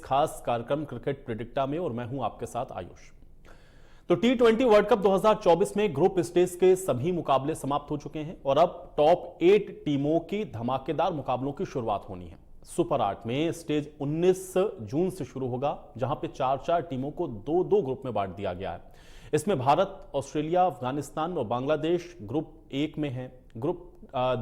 खास कार्यक्रम क्रिकेट प्रेडिक्टा में और मैं हूं आपके साथ आयुष। तो T20 वर्ल्ड कप 2024 में ग्रुप स्टेज के सभी मुकाबले समाप्त हो चुके हैं और अब टॉप 8 टीमों की धमाकेदार मुकाबलों की शुरुआत होनी है। सुपर 8 में स्टेज 19 जून से शुरू होगा, जहां पे 4-4 टीमों को 2-2 ग्रुप में बांट दिया गया है। इसमें भारत, ऑस्ट्रेलिया, अफगानिस्तान और बांग्लादेश ग्रुप 1 में है। ग्रुप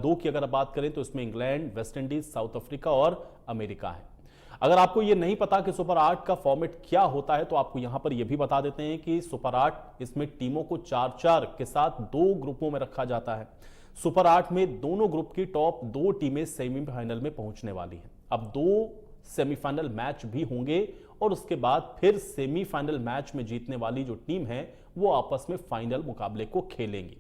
2 की अगर बात करें तो इसमें England, West Indies, south Africa और अमेरिका है। अगर आपको यह नहीं पता कि सुपर 8 का फॉर्मेट क्या होता है तो आपको यहां पर यह भी बता देते हैं कि सुपर 8 इसमें टीमों को 4-4 के साथ 2 ग्रुपों में रखा जाता है। सुपर 8 में दोनों ग्रुप की टॉप 2 टीमें सेमीफाइनल में पहुंचने वाली हैं। अब 2 सेमीफाइनल मैच भी होंगे और उसके बाद फिर सेमीफाइनल मैच में जीतने वाली जो टीम है वो आपस में फाइनल मुकाबले को खेलेंगी।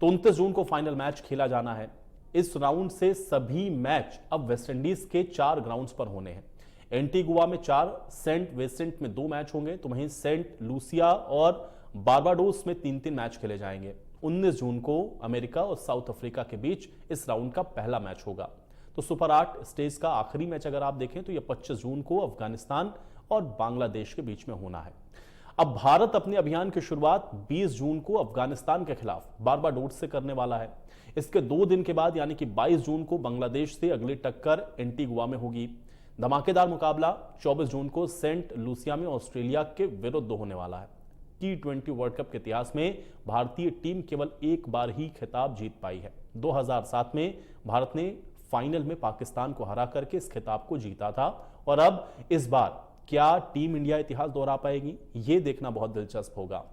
तो 29 जून को फाइनल मैच खेला जाना है। इस राउंड से सभी मैच अब वेस्टइंडीज के 4 ग्राउंड्स पर होने हैं। एंटीगुआ में 4, सेंट विंसेंट में 2 मैच होंगे, तो वहीं सेंट लूसिया और बारबाडोस में 3-3 मैच खेले जाएंगे। 19 जून को अमेरिका और साउथ अफ्रीका के बीच इस राउंड का पहला मैच होगा। तो सुपर 8 स्टेज का आखिरी मैच अगर आप देखें तो यह 25 जून को अफगानिस्तान और बांग्लादेश के बीच में होना है। अब भारत अपने अभियान की शुरुआत 20 जून को अफगानिस्तान के खिलाफ बारबाडोस से करने वाला है। इसके 2 दिन के बाद यानी कि 22 जून को बांग्लादेश से अगली टक्कर एंटीगुआ में होगी। धमाकेदार मुकाबला 24 जून को सेंट लूसिया में ऑस्ट्रेलिया के विरुद्ध होने वाला है। T20 वर्ल्ड कप के इतिहास में भारतीय टीम केवल एक बार ही खिताब जीत पाई है। 2007 में भारत ने फाइनल में पाकिस्तान को हरा करके इस खिताब को जीता था और अब इस बार क्या टीम इंडिया इतिहास दोहरा पाएगी, यह देखना बहुत दिलचस्प होगा।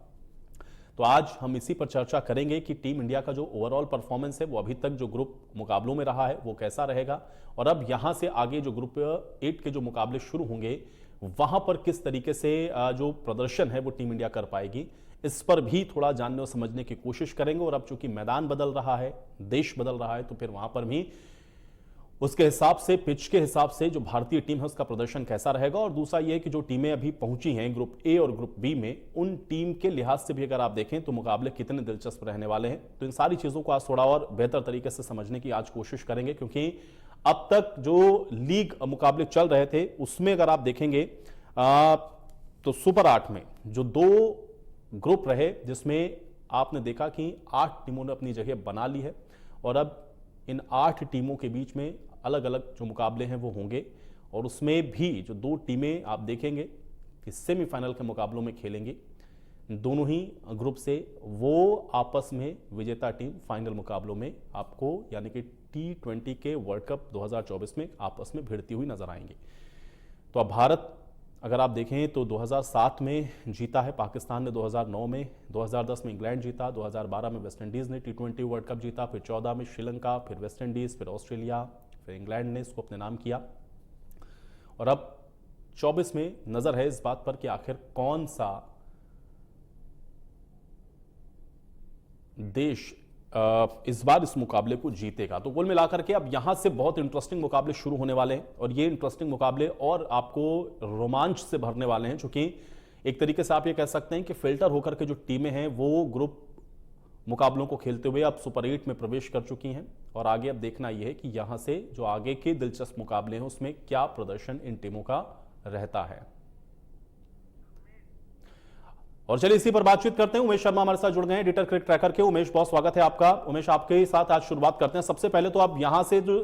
तो आज हम इसी पर चर्चा करेंगे कि टीम इंडिया का जो ओवरऑल परफॉर्मेंस है वो अभी तक जो ग्रुप मुकाबलों में रहा है वो कैसा रहेगा और अब यहां से आगे जो ग्रुप 8 के जो मुकाबले शुरू होंगे वहां पर किस तरीके से जो प्रदर्शन है वो टीम इंडिया कर पाएगी, इस पर भी थोड़ा जानने और समझने की कोशिश करेंगे। और अब चूंकि मैदान बदल रहा है, देश बदल रहा है, तो फिर वहां पर भी उसके हिसाब से, पिच के हिसाब से जो भारतीय टीम है उसका प्रदर्शन कैसा रहेगा। और दूसरा यह कि जो टीमें अभी पहुंची हैं ग्रुप ए और ग्रुप बी में, उन टीम के लिहाज से भी अगर आप देखें तो मुकाबले कितने दिलचस्प रहने वाले हैं। तो इन सारी चीजों को आज थोड़ा और बेहतर तरीके से समझने की आज कोशिश करेंगे, क्योंकि अब तक जो लीग मुकाबले चल रहे थे उसमें अगर आप देखेंगे तो सुपर 8 में जो 2 ग्रुप रहे जिसमें आपने देखा कि 8 टीमों ने अपनी जगह बना ली है और अब इन 8 टीमों के बीच में अलग अलग जो मुकाबले हैं वो होंगे और उसमें भी जो 2 टीमें आप देखेंगे कि सेमीफाइनल के मुकाबलों में खेलेंगी। दोनों ही ग्रुप से वो आपस में विजेता टीम फाइनल मुकाबलों में आपको यानी कि T20 के वर्ल्ड कप 2024 में आपस में भिड़ती हुई नजर आएंगे। तो अब भारत अगर आप देखें तो 2007 में जीता है, पाकिस्तान ने 2009 में, 2010 में इंग्लैंड जीता, 2012 में वेस्ट इंडीज ने T20 वर्ल्ड कप जीता, फिर 14 में श्रीलंका, फिर वेस्ट इंडीज, फिर ऑस्ट्रेलिया, फिर इंग्लैंड ने इसको अपने नाम किया। और अब 24 में नजर है इस बात पर कि आखिर कौन सा देश इस बार इस मुकाबले को जीतेगा। तो कुल मिलाकर के अब यहां से बहुत इंटरेस्टिंग मुकाबले शुरू होने वाले हैं और ये इंटरेस्टिंग मुकाबले और आपको रोमांच से भरने वाले हैं, क्योंकि एक तरीके से आप ये कह सकते हैं कि फिल्टर होकर के जो टीमें हैं वो ग्रुप मुकाबलों को खेलते हुए अब सुपर 8 में प्रवेश कर चुकी हैं और आगे अब देखना यह है कि यहां से जो आगे के दिलचस्प मुकाबले हैं उसमें क्या प्रदर्शन इन टीमों का रहता है। और चलिए इसी पर बातचीत करते हैं। उमेश शर्मा हमारे साथ जुड़ गए हैं, एडिटर क्रिकेट ट्रैकर के। उमेश, बहुत स्वागत है आपका। उमेश, आपके साथ आज शुरुआत करते हैं। सबसे पहले तो अब यहां से जो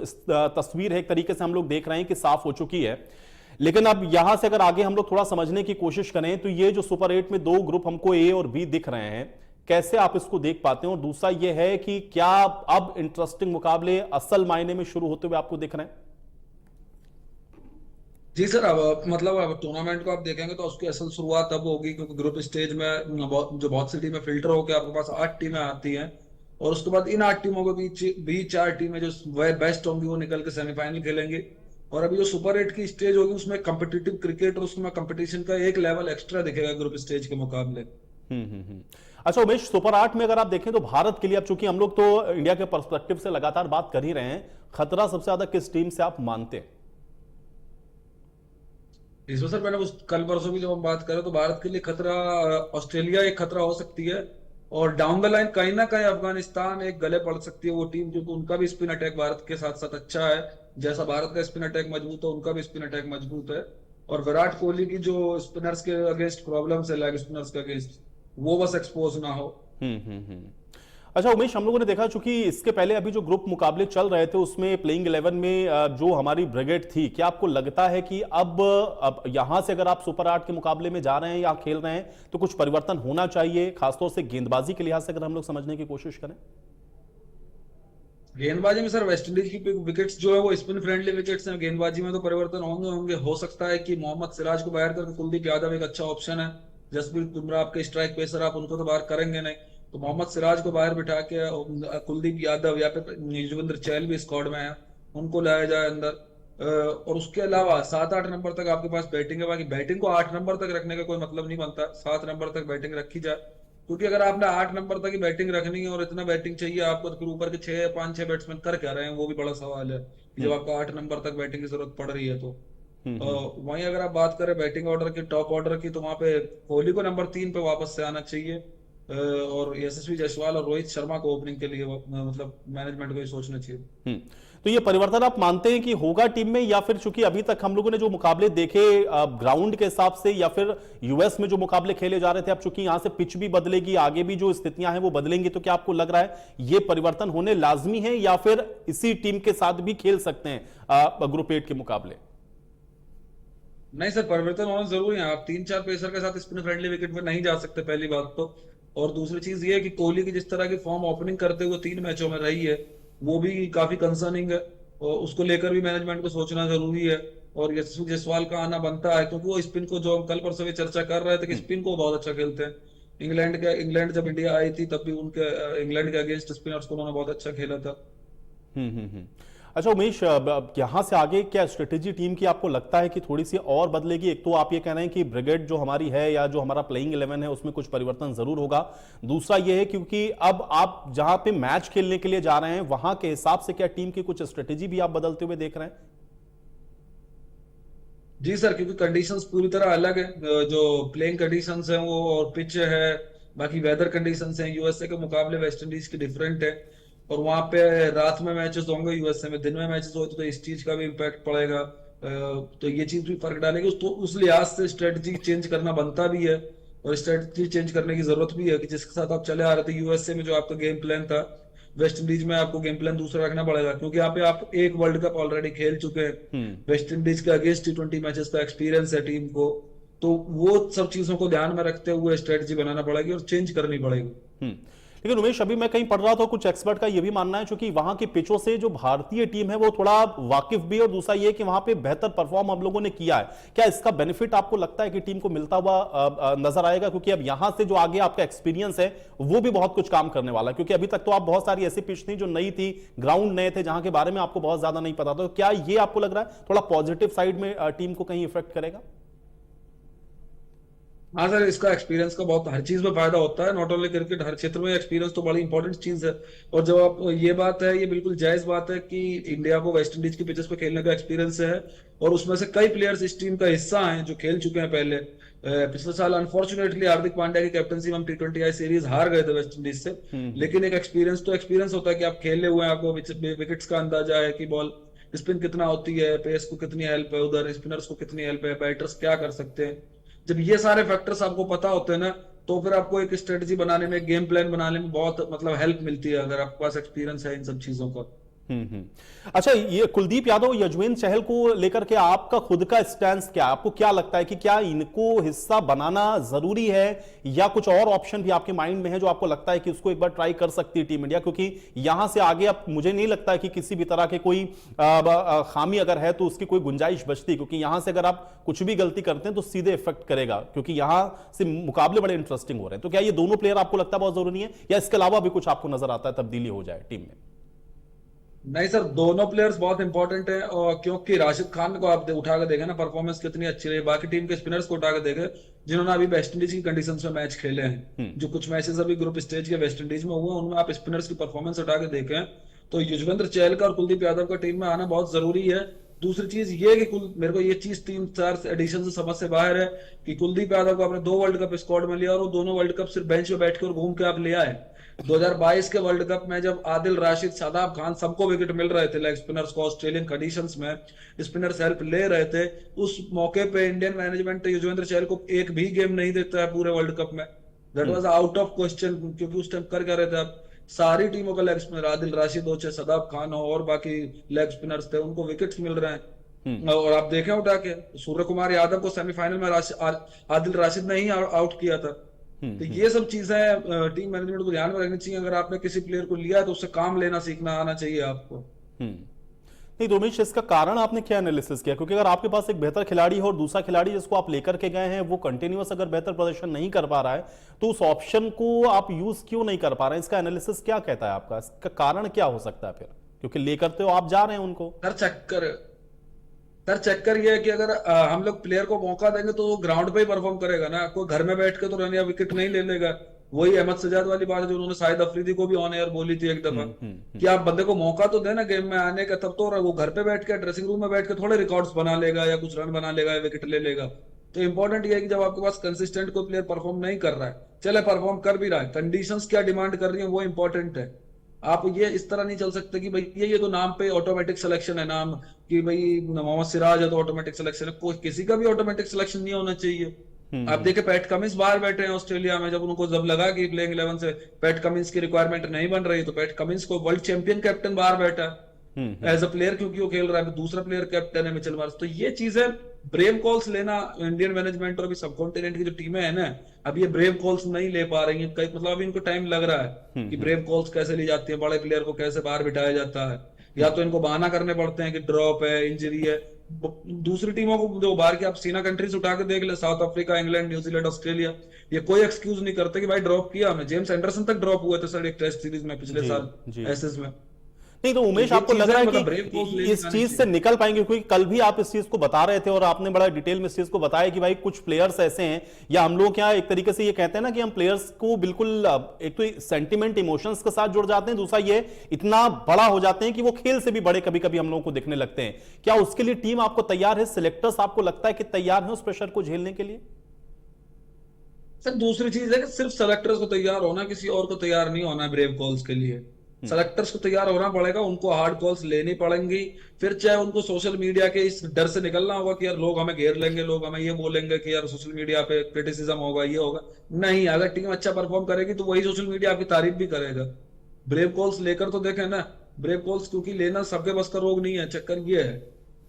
तस्वीर है एक तरीके से हम लोग देख रहे हैं कि साफ हो चुकी है, लेकिन अब यहां से अगर आगे हम लोग थोड़ा समझने की कोशिश करें तो ये जो सुपर 8 में 2 ग्रुप हमको ए और बी दिख रहे हैं, कैसे आप इसको देख पाते हैं? और दूसरा यह है कि क्या अब इंटरेस्टिंग मुकाबले असल मायने में शुरू होते हुए आपको दिख रहे हैं? जी सर, अब टूर्नामेंट को आप देखेंगे तो उसकी असल शुरुआत तब होगी क्योंकि ग्रुप स्टेज में बहुत सी टीमें फिल्टर होकर आपके पास 8 टीमें आती हैं और उसके बाद इन 8 टीमों के बीच भी 4 टीमें जो बेस्ट होंगी वो निकल के सेमीफाइनल खेलेंगे। और अभी जो सुपर 8 की स्टेज होगी उसमें कम्पिटिटिव क्रिकेट और उसमें कंपटीशन का एक लेवल एक्स्ट्रा दिखेगा ग्रुप स्टेज के मुकाबले। अच्छा उमेश, सुपर 8 में अगर आप देखें तो भारत के लिए, अब चूंकि हम लोग तो इंडिया के पर्सपेक्टिव से लगातार बात कर ही रहे हैं, खतरा सबसे ज्यादा किस टीम से आप मानते हैं? इसमें सर मैंने कल परसों भी जब हम बात करें तो भारत के लिए खतरा ऑस्ट्रेलिया एक खतरा हो सकती है और डाउन द लाइन कहीं ना कहीं अफगानिस्तान एक गले पड़ सकती है वो टीम, क्योंकि उनका भी स्पिन अटैक भारत के साथ साथ अच्छा है। जैसा भारत का स्पिन अटैक मजबूत है उनका भी स्पिन अटैक मजबूत है और विराट कोहली की जो स्पिनर्स के अगेंस्ट प्रॉब्लम्स है, लेग स्पिनर्स के अगेंस्ट, वो बस एक्सपोज ना हो। हम्म। अच्छा उमेश, हम लोगों ने देखा चूंकि इसके पहले अभी जो ग्रुप मुकाबले चल रहे थे उसमें प्लेइंग 11 में जो हमारी ब्रिगेड थी, क्या आपको लगता है कि अब यहां से अगर आप सुपर 8 के मुकाबले में जा रहे हैं या खेल रहे हैं तो कुछ परिवर्तन होना चाहिए, खासतौर से गेंदबाजी के लिहाज से अगर हम लोग समझने की कोशिश करें? गेंदबाजी में सर वेस्ट इंडीज की विकेट्स जो है वो स्पिन फ्रेंडली विकेट्स हैं। गेंदबाजी में तो परिवर्तन होंगे होंगे। हो सकता है कि मोहम्मद सिराज को बाहर करके कुलदीप यादव एक अच्छा ऑप्शन है। जसप्रीत बुमराह आपके स्ट्राइक पेसर, आप उनको तो बाहर करेंगे नहीं, तो मोहम्मद सिराज को बाहर बिठा के कुलदीप यादव या फिर युजवेंद्र चहल भी स्क्वाड में है, उनको लाया जाए अंदर। और उसके अलावा 7-8 नंबर तक आपके पास बैटिंग है। बाकी बैटिंग को 8 नंबर तक रखने का कोई मतलब नहीं बनता, 7 नंबर तक बैटिंग रखी जाए। क्योंकि अगर आपने 8 नंबर तक ही बैटिंग रखनी है और इतना बैटिंग चाहिए आपको, तो फिर ऊपर के 6-5-6 बैट्समैन कर क्या रहे हैं, वो भी बड़ा सवाल है कि जब आपको 8 नंबर तक बैटिंग की जरूरत पड़ रही है तो। वहीं अगर आप बात करें बैटिंग ऑर्डर की, टॉप ऑर्डर की, तो वहां पे कोहली को नंबर 3 पे वापस से आना चाहिए। और यशस्वी जायसवाल और रोहित शर्मा को ओपनिंग के लिए मतलब मैनेजमेंट को ये सोचना चाहिए। तो ये परिवर्तन आप मानते हैं कि होगा टीम में, या फिर चूंकि अभी तक हम लोगों ने जो मुकाबले देखे ग्राउंड के हिसाब से या फिर यूएस में जो मुकाबले खेले जा रहे थे, अब चूंकि यहां से पिच भी बदलेगी, आगे भी जो स्थितियां हैं वो बदलेंगी, तो क्या आपको लग रहा है ये परिवर्तन होने लाजमी है या फिर इसी टीम के साथ भी खेल सकते हैं ग्रुप 8 के मुकाबले? नहीं सर, परिवर्तन होना जरूरी है। आप 3-4 पेसर के साथ स्पिन फ्रेंडली विकेट पर नहीं जा सकते, पहली बात तो। और दूसरी चीज ये है कि कोहली की जिस तरह की फॉर्म ओपनिंग करते हुए 3 मैचों में रही है, वो भी काफी कंसर्निंग है, और उसको लेकर भी मैनेजमेंट को सोचना जरूरी है। और यशस्वी जायसवाल का आना बनता है, क्योंकि वो स्पिन को, जो हम कल परसों भी चर्चा कर रहे थे कि स्पिन को बहुत अच्छा खेलते हैं। इंग्लैंड जब इंडिया आई थी तब भी उनके इंग्लैंड के अगेंस्ट स्पिनर्स को उन्होंने बहुत अच्छा खेला था। हम्म। अच्छा उमेश, अब यहां से आगे क्या स्ट्रेटेजी टीम की आपको लगता है कि थोड़ी सी और बदलेगी? एक तो आप ये कह रहे हैं कि ब्रिगेड जो हमारी है या जो हमारा प्लेइंग 11 है उसमें कुछ परिवर्तन जरूर होगा। दूसरा ये है क्योंकि अब आप जहां पे मैच खेलने के लिए जा रहे हैं वहां के हिसाब से क्या टीम की कुछ स्ट्रेटेजी भी आप बदलते हुए देख रहे हैं? जी सर, क्योंकि कंडीशंस पूरी तरह अलग है। जो प्लेइंग कंडीशंस हैं वो, और पिच है, बाकी वेदर कंडीशंस हैं यूएसए के मुकाबले वेस्ट इंडीज की डिफरेंट है। और वहां पे रात में मैचेस होंगे, यूएसए में दिन में मैचेस होते, तो इस चीज का भी इम्पैक्ट पड़ेगा। तो ये चीज भी फर्क डालेगी। तो उस लिहाज से स्ट्रेटजी चेंज करना बनता भी है, और स्ट्रेटजी चेंज करने की जरूरत भी है कि जिसके साथ आप चले आ रहे थे यूएसए में, जो आपका गेम प्लान था, वेस्ट इंडीज में आपको गेम प्लान दूसरा रखना पड़ेगा। क्योंकि यहाँ पे आप एक वर्ल्ड कप ऑलरेडी खेल चुके हैं, वेस्ट इंडीज के अगेंस्ट T20 मैचेस का एक्सपीरियंस है टीम को, तो वो सब चीजों को ध्यान में रखते हुए स्ट्रेटजी बनाना पड़ेगी और चेंज करनी पड़ेगी। लेकिन उमेश, अभी मैं कहीं पढ़ रहा था, कुछ एक्सपर्ट का यह भी मानना है क्योंकि वहां की पिचों से जो भारतीय टीम है वो थोड़ा वाकिफ भी है, और दूसरा ये कि वहां पे बेहतर परफॉर्म हम लोगों ने किया है। क्या इसका बेनिफिट आपको लगता है कि टीम को मिलता हुआ नजर आएगा? क्योंकि अब यहां से जो आगे आपका एक्सपीरियंस है वो भी बहुत कुछ काम करने वाला है, क्योंकि अभी तक तो आप बहुत सारी ऐसी पिच थी जो नई थी, ग्राउंड नए थे, जहां के बारे में आपको बहुत ज्यादा नहीं पता था। तो क्या ये आपको लग रहा है थोड़ा पॉजिटिव साइड में टीम को कहीं इफेक्ट करेगा? हाँ सर, इसका एक्सपीरियंस का बहुत हर चीज में फायदा होता है, नॉट ओनली क्रिकेट, हर क्षेत्र में एक्सपीरियंस तो बड़ी इंपॉर्टेंट चीज है। और जब आप, ये बात है, ये बिल्कुल जायज बात है कि इंडिया को वेस्ट इंडीज की पिचेस पे खेलने का एक्सपीरियंस है, और उसमें से कई प्लेयर्स इस टीम का हिस्सा हैं जो खेल चुके हैं पहले। पिछले साल अनफॉर्चुनेटली हार्दिक पांड्या की कैप्टनसी में हम T20I सीरीज हार गए थे वेस्ट इंडीज से। लेकिन एक एक्सपीरियंस तो एक्सपीरियंस होता है कि आप खेले हुए हैं, आपको विकेट्स का अंदाजा है कि बॉल स्पिन कितना होती है, पेस को कितनी हेल्प है, उधर स्पिनर्स को कितनी हेल्प है, बैटर्स क्या कर सकते हैं। जब ये सारे फैक्टर्स आपको पता होते हैं ना, तो फिर आपको एक स्ट्रेटजी बनाने में, गेम प्लान बनाने में बहुत मतलब हेल्प मिलती है, अगर आपके पास एक्सपीरियंस है इन सब चीजों का। अच्छा, ये कुलदीप यादव, युजवेंद्र चहल को लेकर के आपका खुद का स्टैंस क्या है? आपको क्या लगता है कि क्या इनको हिस्सा बनाना जरूरी है, या कुछ और ऑप्शन भी आपके माइंड में है जो आपको लगता है कि उसको एक बार ट्राई कर सकती है टीम इंडिया? क्योंकि यहां से आगे अब मुझे नहीं लगता है कि किसी भी तरह के कोई खामी अगर है तो उसकी कोई गुंजाइश बचती, क्योंकि यहां से अगर आप कुछ भी गलती करते हैं तो सीधे इफेक्ट करेगा, क्योंकि यहां से मुकाबले बड़े इंटरेस्टिंग हो रहे हैं। तो क्या ये दोनों प्लेयर आपको लगता है बहुत जरूरी है, या इसके अलावा भी कुछ आपको नजर आता है तब्दीली हो जाए टीम में? नहीं सर, दोनों प्लेयर्स बहुत इंपॉर्टेंट है। और क्योंकि राशिद खान को आप उठा के देखें ना, परफॉर्मेंस कितनी अच्छी रही। बाकी टीम के स्पिनर्स को उठा के देखे जिन्होंने अभी वेस्ट इंडीज की कंडीशंस में मैच खेले हैं, जो कुछ मैचेस अभी ग्रुप स्टेज के वेस्ट इंडीज में हुए, उनमें आप स्पिनर्स की परफॉर्मेंस उठा के देखें तो युजवेंद्र चहल का और कुलदीप यादव का टीम में आना बहुत जरूरी है। दूसरी चीज ये कि मेरे को ये चीज 3-4 एडिशन से समझ से बाहर है कि कुलदीप यादव को आपने 2 वर्ल्ड कप स्क्वाड में लिया और वो दोनों वर्ल्ड कप सिर्फ बेंच पे बैठ के और घूम के आप ले आए। 2022 के वर्ल्ड कप में जब आदिल राशिद, शादाब खान सबको विकेट मिल रहे थे लेग स्पिनर्स को, ऑस्ट्रेलियन कंडीशंस में स्पिनर्स हेल्प ले रहे थे, उस मौके पे इंडियन मैनेजमेंट युजवेंद्र चहल को एक भी गेम नहीं देता है पूरे वर्ल्ड कप में। That was out of question, क्योंकि उस टाइम कर क्या रहे थे आप, सारी टीमों का लेग स्पिनर, आदिल राशिद हो चाहे शादाब खान हो और बाकी लेग स्पिनर्स थे, उनको विकेट्स मिल रहे हैं। और आप देखें उठा के सूर्य कुमार यादव को सेमीफाइनल में आदिल राशिद ने ही आउट किया था। तो ये सब चीजें टीम मैनेजमेंट को ध्यान में रखनी चाहिए। अगर आपने किसी प्लेयर को लिया तो उससे काम लेना सीखना आना चाहिए आपको। नहीं तो उमेश, इसका कारण आपने क्या एनालिसिस किया? क्योंकि अगर आपके पास एक बेहतर खिलाड़ी है और दूसरा खिलाड़ी जिसको आप लेकर के गए हैं वो कंटिन्यूअस अगर बेहतर प्रदर्शन नहीं कर पा रहा है तो उस ऑप्शन को आप यूज क्यों नहीं कर पा रहे हैं? इसका एनालिसिस क्या कहता है आपका? इसका कारण क्या हो सकता है फिर? क्योंकि लेकर तो आप जा रहे हैं उनको। सर चक्कर ये है कि अगर हम लोग प्लेयर को मौका देंगे तो वो ग्राउंड पे ही परफॉर्म करेगा ना, कोई घर में बैठ के तो रन या विकेट नहीं ले लेगा। वही अहमद सजाद वाली बात है जो उन्होंने शाहिद अफरीदी को भी ऑन एयर बोली थी एक दफा, कि आप बंदे को मौका तो देना गेम में आने का, तब तो वो घर पे बैठ के ड्रेसिंग रूम में बैठ के थोड़े रिकॉर्ड्स बना लेगा या कुछ रन बना लेगा या विकेट ले लेगा। तो इंपॉर्टेंट ये है कि जब आपके पास कंसिस्टेंट कोई प्लेयर परफॉर्म नहीं कर रहा है, चले परफॉर्म कर भी रहा है, कंडीशंस क्या डिमांड कर रही है वो इंपॉर्टेंट है। आप ये इस तरह नहीं चल सकते कि भाई ये तो नाम पे ऑटोमेटिक सिलेक्शन है, नाम कि भाई मोहम्मद सिराज है तो ऑटोमेटिक सिलेक्शन है, कोई किसी का भी ऑटोमेटिक सिलेक्शन नहीं होना चाहिए। आप देखे पैट कमिंस बाहर बैठे हैं ऑस्ट्रेलिया में, जब उनको जब लगा कि प्लेइंग 11 से पैट कमिंस की रिक्वायरमेंट नहीं बन रही तो पैट कमिंस को वर्ल्ड चैंपियन कैप्टन बाहर बैठा है एज अ प्लेयर, क्योंकि वो खेल रहा है, दूसरा प्लेयर कैप्टन है मिचेल मार्श। तो ये चीजें ब्रेव कॉल्स लेना इंडियन मैनेजमेंट और अभी सब कॉन्टिनेंट की जो टीमें हैं ना, अब ये ब्रेव कॉल्स नहीं ले पा रही हैं, मतलब अभी इनको टाइम लग रहा है कि ब्रेव कॉल्स कैसे ली जाती है, बड़े प्लेयर को कैसे बाहर बिठाया जाता है, या तो इनको बहाना करने पड़ते हैं कि ड्रॉप है, इंजरी है। दूसरी टीमों को जो बाहर की आप सीना कंट्रीज उठा के देख ले, south Africa, England, New Zealand, Australia, ये कोई एक्सक्यूज नहीं करते कि भाई ड्रॉप किया हमें। जेम्स एंडरसन तक ड्रॉप हुए थे सर एक टेस्ट सीरीज में पिछले साल एसेस में। नहीं तो उमेश, आपको लग रहा है कि इस चीज से निकल पाएंगे? क्योंकि कल भी आप इस चीज को बता रहे थे और आपने बड़ा डिटेल में इस चीज को बताया कि भाई कुछ प्लेयर्स ऐसे हैं, या हम लोग क्या एक तरीके से ये कहते हैं ना कि हम प्लेयर्स को बिल्कुल एक तो सेंटिमेंट इमोशंस के साथ जुड़ जाते हैं, दूसरा ये इतना बड़ा हो जाते हैं कि वो खेल से भी बड़े कभी कभी हम लोगों को दिखने लगते हैं। क्या उसके लिए टीम आपको तैयार है? सिलेक्टर्स आपको लगता है कि तैयार है उस प्रेशर को झेलने के लिए? सर दूसरी चीज है कि सिर्फ सेलेक्टर्स को तैयार होना, किसी और को तैयार नहीं होना है ब्रेव कॉल्स के लिए। सेलेक्टर्स को तैयार होना पड़ेगा, उनको हार्ड कॉल्स लेनी पड़ेंगी, फिर चाहे उनको सोशल मीडिया के इस डर से निकलना होगा कि यार लोग हमें घेर लेंगे, लोग हमें ये बोलेंगे कि यार सोशल मीडिया पे क्रिटिसिज्म होगा, ये होगा। नहीं, अगर टीम अच्छा परफॉर्म करेगी तो वही सोशल मीडिया आपकी तारीफ भी करेगा। ब्रेव कॉल्स लेकर तो देखें ना, ब्रेव कॉल्स क्योंकि लेना सबके बस का रोग नहीं है। चक्कर ये है,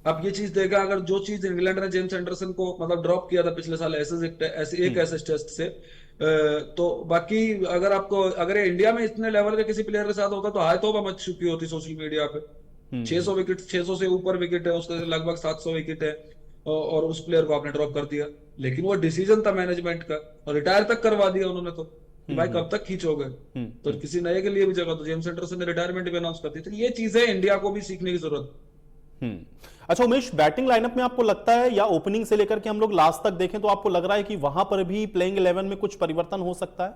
अब ये चीज देखा, अगर जो चीज इंग्लैंड ने जेम्स एंडरसन को मतलब ड्रॉप किया था पिछले साल एक ऐसे टेस्ट से, तो बाकी अगर ये इंडिया में इतने लेवल के किसी प्लेयर के साथ होता तो हाय तौबा मच चुकी होती सोशल मीडिया पे। 600 विकेट, 600 से ऊपर विकेट है उसका, लगभग 700 विकेट है, और उस प्लेयर को आपने ड्रॉप कर दिया। लेकिन वो डिसीजन था मैनेजमेंट का और रिटायर तक करवा दिया उन्होंने। तो भाई कब तक खींचोगे? तो किसी नए के लिए भी जगह, तो जेम्स एंडरसन ने रिटायरमेंट भी अनाउंस कर दी। तो ये चीजें इंडिया को भी सीखने की जरूरत। अच्छा उमेश, बैटिंग लाइनअप में आपको लगता है या ओपनिंग से लेकर के हम लोग लास्ट तक देखें तो आपको लग रहा है कि वहां पर भी प्लेइंग 11 में कुछ परिवर्तन हो सकता है?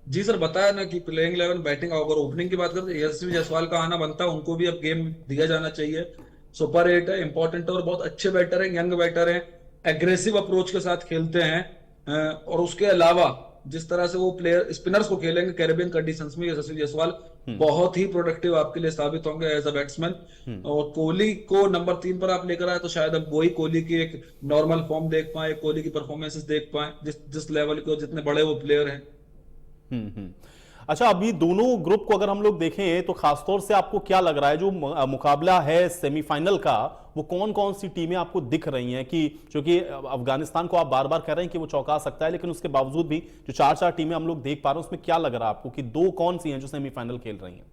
जी सर, बताया ना कि प्लेइंग 11 बैटिंग, अगर ओपनिंग की बात करें तो यशस्वी जायसवाल का आना बनता है, उनको भी अब गेम दिया जाना चाहिए। सुपर 8 है, इंपॉर्टेंट है और बहुत अच्छे बैटर हैं, यंग बैटर हैं, एग्रेसिव अप्रोच के साथ खेलते हैं। और उसके अलावा जिस तरह से वो प्लेयर स्पिनर्स को खेलेंगे कैरेबियन कंडीशंस में, यशस्वी जायसवाल बहुत ही प्रोडक्टिव आपके लिए साबित होंगे एज अ बैट्समैन। और कोहली को नंबर 3 पर आप लेकर आए तो शायद अब वही कोहली की एक नॉर्मल फॉर्म देख पाए, कोहली की परफॉर्मेंसेस देख पाए जिस लेवल के, जितने बड़े वो प्लेयर हैं। अच्छा, अभी दोनों ग्रुप को अगर हम लोग देखें तो खासतौर से आपको क्या लग रहा है जो मुकाबला है सेमीफाइनल का, वो कौन कौन सी टीमें आपको दिख रही हैं? कि क्योंकि अफगानिस्तान को आप बार बार कह रहे हैं कि वो चौंका सकता है, लेकिन उसके बावजूद भी जो 4 टीमें हम लोग देख पा रहे हैं उसमें क्या लग रहा है आपको कि दो कौन सी हैं जो सेमीफाइनल खेल रही हैं?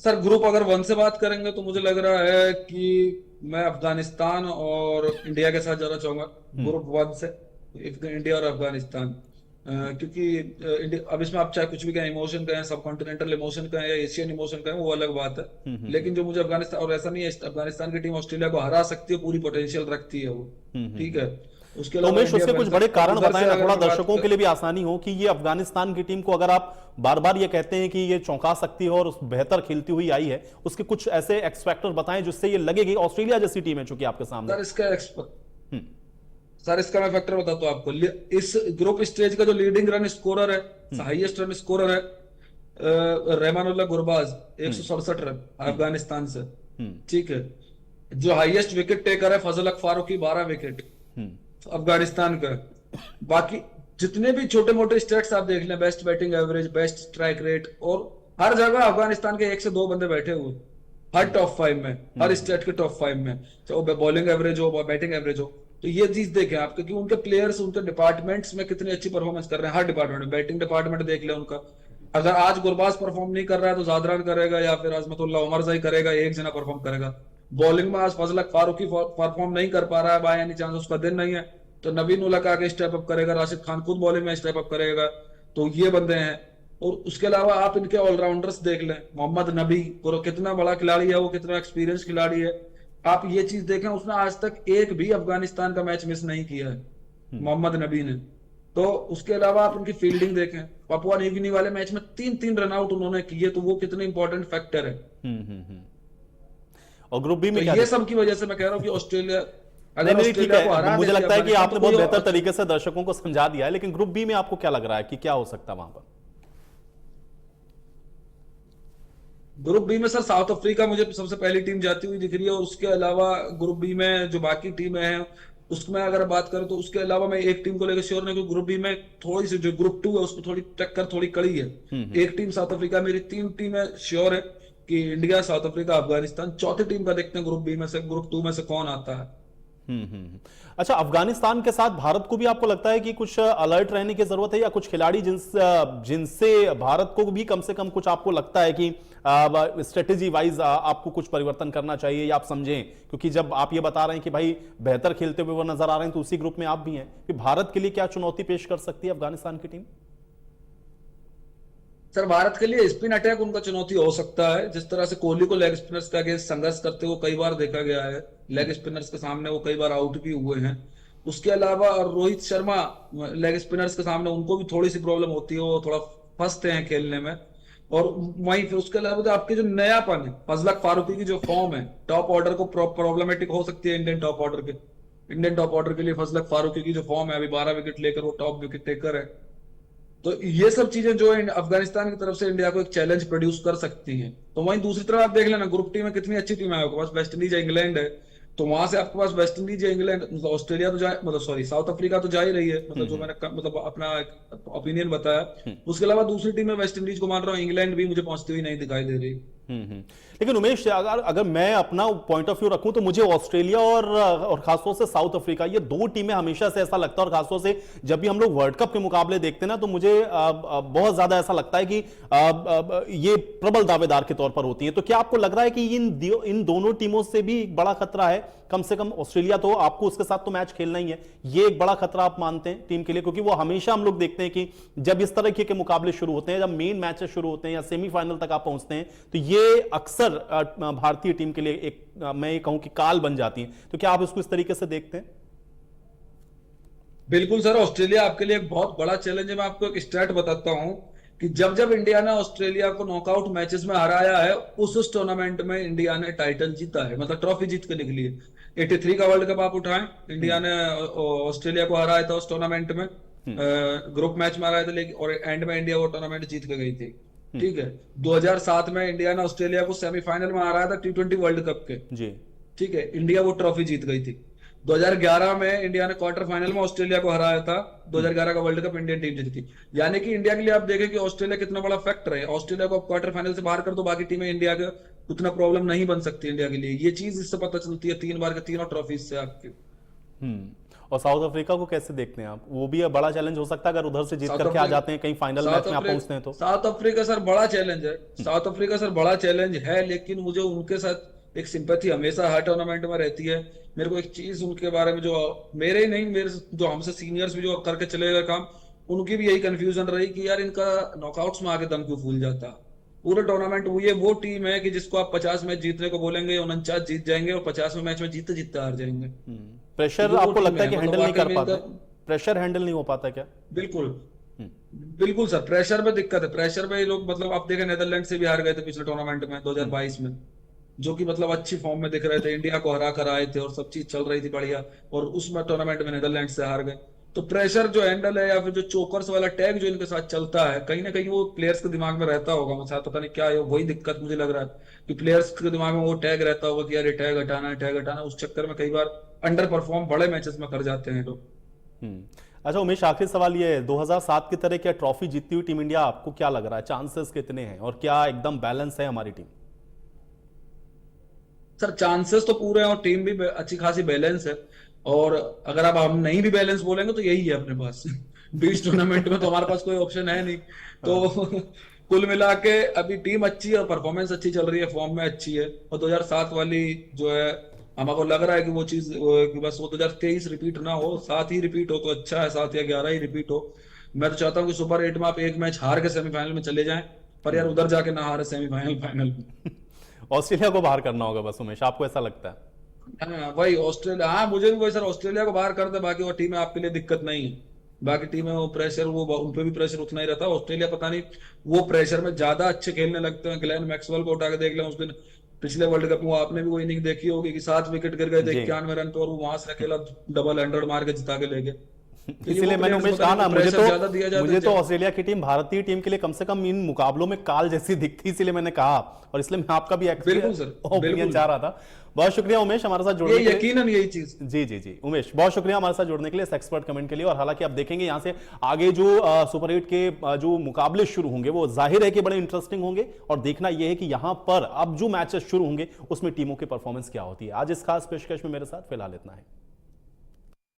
सर ग्रुप अगर 1 से बात करेंगे तो मुझे लग रहा है कि मैं अफगानिस्तान और इंडिया के साथ जाना चाहूंगा ग्रुप 1 से, इंडिया और अफगानिस्तान। क्योंकि अब इसमें आप चाहे कुछ भी कहें, इमोशन कहें, सब कॉन्टिनेंटल इमोशन कहें या एशियन इमोशन कहें, वो अलग बात है। लेकिन जो मुझे अफगानिस्तान, और ऐसा नहीं है अफगानिस्तान की टीम ऑस्ट्रेलिया को हरा सकती है, पूरी पोटेंशियल रखती है वो, ठीक है। उसके तो अलावा उमेश, इंडिया उसके कुछ फ्रेंड्स बड़े कारण उधर बताएं से ना, अगर थोड़ा मैं बात दर्शकों के लिए भी आसानी हो कि ये अफगानिस्तान की टीम को अगर आप बार बार ये कहते हैं कि ये चौंका सकती है और बेहतर खेलती हुई आई है, उसके कुछ ऐसे एक्स फैक्टर बताएं जिससे ये लगेगी ऑस्ट्रेलिया जैसी टीम है चूंकि आपके सामने। सर इसका हम्म। सर इसका मैं फैक्टर बताता हूँ आपको। इस ग्रुप स्टेज का जो लीडिंग रन स्कोरर है, हम्म। हाईएस्ट रन स्कोरर है रहमानुल्लाह गुरबाज, हम्म। 167 रन हम्म। अफगानिस्तान से। हम्म। ठीक है। जो हाईएस्ट विकेट टेकर है फजल हक फारूकी, 12 विकेट हम्म। अफगानिस्तान का। बाकी जितने भी छोटे मोटे स्टेट्स आप देख लें, best batting average, best strike rate, और हर जगह अफगानिस्तान के 1 से 2 बंदे बैठे हुए हर टॉप 5 में, हर स्टेट के टॉप 5 में, चाहे वो बॉलिंग एवरेज हो, बैटिंग एवरेज हो। तो ये चीज देखें आप, क्योंकि उनके प्लेयर्स उनके डिपार्टमेंट्स में कितनी अच्छी परफॉर्मेंस कर रहे हैं। हर डिपार्टमेंट में, बैटिंग डिपार्टमेंट देख ले उनका, अगर आज गुरबाज परफॉर्म नहीं कर रहा है तो जादरान करेगा या फिर अजमतुल्लाह उमरजाई करेगा, एक जना परफॉर्म करेगा। बॉलिंग में आज फजल हक फारूकी परफॉर्म नहीं कर पा रहा है, बाय एनी चांस उसका दिन नहीं है, तो नबीन उलक आगे स्टेप अप करेगा, राशिद खान खुद बॉलिंग में स्टेप अप करेगा। तो ये बंदे हैं। और उसके अलावा आप इनके ऑलराउंडर्स देख लें, मोहम्मद नबी, वो कितना बड़ा खिलाड़ी है, वो कितना एक्सपीरियंस खिलाड़ी है। आप ये चीज देखें, उसने आज तक एक भी अफगानिस्तान का मैच मिस नहीं किया है मोहम्मद नबी ने। तो उसके अलावा आप उनकी फील्डिंग देखें, पापुआ न्यू गिनी वाले मैच में 3-3 रन आउट उन्होंने किए, तो वो कितने इंपॉर्टेंट फैक्टर है। और ग्रुप बी में तो क्या ये सब की वजह से मैं कह रहा हूँ कि ऑस्ट्रेलिया, नहीं अगर नहीं, ठीक ऑस्ट्रेलिया को है, हरा मुझे देती लगता है कि अफगानिस्तान, आपने तो बहुत कोई बेहतर तरीके से दर्शकों को समझा दिया है, लेकिन ग्रुप बी में आपको क्या लग रहा है कि क्या हो सकता है वहां पर? ग्रुप बी में सर साउथ अफ्रीका मुझे सबसे पहली टीम जाती हुई दिख रही है। और उसके अलावा ग्रुप बी में जो बाकी टीमें हैं उसमें अगर बात करें तो उसके अलावा मैं एक टीम को लेकर श्योर नहीं, क्योंकि ग्रुप बी में थोड़ी सी जो ग्रुप 2 है उसमें थोड़ी टक्कर थोड़ी कड़ी है। एक टीम साउथ अफ्रीका, मेरी 3 टीमें श्योर है कि इंडिया, साउथ अफ्रीका, अफगानिस्तान। चौथी टीम का देखते हैं ग्रुप बी में से, ग्रुप 2 में से कौन आता है। अच्छा, अफगानिस्तान के साथ भारत को भी आपको लगता है कि कुछ अलर्ट रहने की जरूरत है, या कुछ खिलाड़ी जिनसे भारत को भी कम से कम कुछ आपको लगता है कि स्ट्रेटेजी वाइज आपको कुछ परिवर्तन करना चाहिए, या आप समझें, क्योंकि जब आप ये बता रहे हैं कि भाई बेहतर खेलते हुए वो नजर आ रहे हैं, तो उसी ग्रुप में आप भी हैं, कि भारत के लिए क्या चुनौती पेश कर सकती है अफगानिस्तान की टीम? सर भारत के लिए स्पिन अटैक उनका चुनौती हो सकता है। जिस तरह से कोहली को लेग स्पिनर्स का अगेंस्ट संघर्ष करते हुए कई बार देखा गया है, लेग स्पिनर्स के सामने वो कई बार आउट भी हुए हैं। उसके अलावा रोहित शर्मा लेग स्पिनर्स के सामने, उनको भी थोड़ी सी प्रॉब्लम होती है, वो थोड़ा फंसते हैं खेलने में। और वहीं फिर उसके अलावा जो आपके जो नयापन है, फजल हक फारूकी की जो फॉर्म है टॉप ऑर्डर को प्रॉब्लमेटिक हो सकती है इंडियन टॉप ऑर्डर के। इंडियन टॉप ऑर्डर के लिए फजल हक फारूकी की जो फॉर्म है, अभी 12 विकेट लेकर वो टॉप विकेट टेकर है। तो ये सब चीजें जो अफगानिस्तान की तरफ से इंडिया को एक चैलेंज प्रोड्यूस कर सकती हैं। तो वहीं दूसरी तरफ आप देख लेना, ग्रुप टी में कितनी अच्छी टीम है आपके पास, वेस्ट इंडीज है, इंग्लैंड है। तो वहां से आपके पास वेस्ट इंडीज है, इंग्लैंड, मतलब ऑस्ट्रेलिया तो जाए, मतलब सॉरी साउथ अफ्रीका तो जा ही रही है, मतलब जो मैंने मतलब अपना ओपिनियन बताया। उसके अलावा दूसरी टीम में वेस्ट इंडीज को मान रहा हूँ, इंग्लैंड भी मुझे पहुंचती हुई नहीं दिखाई दे रही। लेकिन उमेश, अगर अगर मैं अपना पॉइंट ऑफ व्यू रखूं तो मुझे ऑस्ट्रेलिया और खासतौर से साउथ अफ्रीका, ये दो टीमें हमेशा से ऐसा लगता है, और खासतौर से जब भी हम लोग वर्ल्ड कप के मुकाबले देखते हैं ना, तो मुझे बहुत ज्यादा ऐसा लगता है कि ये प्रबल दावेदार के तौर पर होती हैं। तो क्या आपको लग रहा है कि इन दोनों टीमों से भी एक बड़ा खतरा है? कम से कम ऑस्ट्रेलिया, तो आपको उसके साथ तो मैच खेलना ही है, ये एक बड़ा खतरा आप मानते हैं टीम के लिए? क्योंकि वो हमेशा हम लोग देखते हैं कि जब इस तरह के मुकाबले शुरू होते हैं, जब मेन मैचेस शुरू होते हैं या सेमीफाइनल तक आप पहुंचते हैं, तो ये अक्सर भारतीय टीम के लिए एक, मैं ये कहूं कि काल बन जाती है। तो क्या आप इसको इस तरीके से देखते हैं? बिल्कुल सर, ऑस्ट्रेलिया आपके लिए एक बहुत बड़ा चैलेंज है। मैं आपको एक स्टैट बताता हूं कि जब जब इंडिया ने ऑस्ट्रेलिया को नॉकआउट मैचेस में हराया है, उस टूर्नामेंट में इंडिया ने टाइटल जीता है, मतलब ट्रॉफी जीत के निकली है। 83 का वर्ल्ड कप आप उठाएं, इंडिया ने ऑस्ट्रेलिया को हराया था उस टूर्नामेंट में, ग्रुप मैच में हराया था, लेकिन और एंड में इंडिया वो टूर्नामेंट जीत के गई थी। ठीक है। 2007 में इंडिया ने ऑस्ट्रेलिया को सेमीफाइनल में हराया था T20 वर्ल्ड कप के जी। ठीक है, इंडिया वो ट्रॉफी जीत गई थी। 2011 में इंडिया ने क्वार्टर फाइनल में ऑस्ट्रेलिया को हराया था, 2011 का वर्ल्ड कप इंडियन टीम जीती थी। यानी कि इंडिया के लिए आप देखें कि ऑस्ट्रेलिया कितना बड़ा फैक्टर है। ऑस्ट्रेलिया को क्वार्टर फाइनल से बाहर कर दो, बाकी टीमें इंडिया के उतना प्रॉब्लम नहीं बन सकती इंडिया के लिए। ये चीज इससे पता चलती है 3 बार के तीनों ट्रॉफी से आपके। और साउथ अफ्रीका को कैसे देखते हैं आप? वो भी बड़ा चैलेंज हो सकता है अगर उधर से जीत करके आ जाते हैं, कहीं फाइनल मैच में आप पहुंचते हैं तो। साउथ अफ्रीका सर बड़ा चैलेंज है, साउथ अफ्रीका सर बड़ा चैलेंज है, लेकिन मुझे उनके साथ एक सिंपैथी हमेशा हर टूर्नामेंट में रहती है। मेरे को एक चीज उनके बारे में, जो मेरे ही नहीं, मेरे जो हमसे सीनियर्स भी जो करके चले गए काम, उनकी भी यही कंफ्यूजन रही कि यार इनका नॉकआउट्स में आके दम क्यों फूल जाता। पूरे टूर्नामेंट वो ये वो टीम है कि जिसको आप 50 मैच जीतने को बोलेंगे 49 जीत जाएंगे और 50वें मैच में जीतते जीतते हार जाएंगे। तो प्रेशर ये वो आपको टीम लगता है है, कि मतलब हैंडल नहीं वाकई कर में पाते? इनका प्रेशर हैंडल नहीं हो पाता क्या? बिल्कुल हम्म, बिल्कुल सर, प्रेशर में दिक्कत है। प्रेशर में ये लोग, मतलब आप देखें नीदरलैंड से भी हार गए थे पिछले टूर्नामेंट में 2022 में, जो कि मतलब अच्छी फॉर्म में दिख रहे थे, इंडिया को हरा कर आए थे और सब चीज चल रही थी बढ़िया, और उसमें टूर्नामेंट में नीदरलैंड से हार गए। तो प्रेशर जो हैंडल है या फिर जो चोकर्स वाला टैग जो इनके साथ चलता है, कहीं ना कहीं वो प्लेयर्स के दिमाग में रहता होगा, मुझे पता नहीं क्या है, वही दिक्कत मुझे लग रहा है कि प्लेयर्स के दिमाग में वो टैग रहता होगा कि यार ये टैग हटाना है, टैग हटाना है। उस चक्कर में कई बार अंडर परफॉर्म बड़े मैचेस में कर जाते हैं लोग। अच्छा उमेश, आखिरी सवाल ये है, 2007 की तरह क्या ट्रॉफी जीतती हुई टीम इंडिया आपको क्या लग रहा है, चांसेस कितने हैं और क्या एकदम बैलेंस है हमारी टीम? सर चांसेस तो पूरे हैं और टीम भी अच्छी खासी बैलेंस है, और अगर आप हम नहीं भी बैलेंस बोलेंगे तो यही है अपने पास। बीच टूर्नामेंट में तो हमारे पास कोई ऑप्शन है नहीं। तो कुल मिला के अभी टीम अच्छी है और परफॉर्मेंस अच्छी चल रही है, फॉर्म में अच्छी है। और 2007 वाली जो है, हमको लग रहा है कि वो चीज कि बस वो 2023 रिपीट ना हो, 7 ही रिपीट हो तो अच्छा है, 7 या 11 ही रिपीट हो। मैं तो चाहता हूँ कि सुपर 8 में आप एक मैच हार के सेमीफाइनल में चले जाएं, पर यार उधर जाके ना हारे सेमीफाइनल फाइनल में। ऑस्ट्रेलिया को बाहर करना होगा बस उमेश, आपको ऐसा लगता है? हाँ वही ऑस्ट्रेलिया, हाँ मुझे भी वही सर, ऑस्ट्रेलिया को बाहर कर दे, बाकी वो टीमें आपके लिए दिक्कत नहीं है। बाकी टीमें वो प्रेशर, वो उन पे भी प्रेशर उतना ही रहता है। ऑस्ट्रेलिया पता नहीं वो प्रेशर में ज्यादा अच्छे खेलने लगते हैं। ग्लेन मैक्सवेल को उठा के देख लें, उस दिन पिछले वर्ल्ड कप में वो आपने भी वो इनिंग देखी होगी कि 7 विकेट गिर गए थे जी 91 रन पे, और वो वहां से अकेला डबल हंड्रेड मार के जिता के ले गए। तो ये वो इसीलिए मैंने प्लेयर्स उमेश पता कहा नहीं ना, वो प्रेशर ज्यादा दिया जाता मुझे तो है। ऑस्ट्रेलिया की टीम भारतीय टीम के लिए कम से कम इन मुकाबलों में काल जैसी दिखती, इसीलिए मैंने कहा, और इसलिए मैं आपका भी बिल्कुल सर, ओपिनियन बिल्कुल चाह रहा था। बहुत शुक्रिया उमेश हमारे साथ जुड़ने ये के लिए। यकीनन यही चीज। जी जी जी उमेश, बहुत शुक्रिया हमारे साथ जुड़ने के लिए, इस एक्सपर्ट कमेंट के लिए। और हालांकि आप देखेंगे यहाँ से आगे जो सुपर 8 के जो मुकाबले शुरू होंगे वो जाहिर है कि बड़े इंटरेस्टिंग होंगे, और देखना यह है कि यहाँ पर अब जो मैचेस शुरू होंगे उसमें टीमों की परफॉर्मेंस क्या होती है। आज इस खास पेशकश में मेरे साथ फिलहाल इतना है।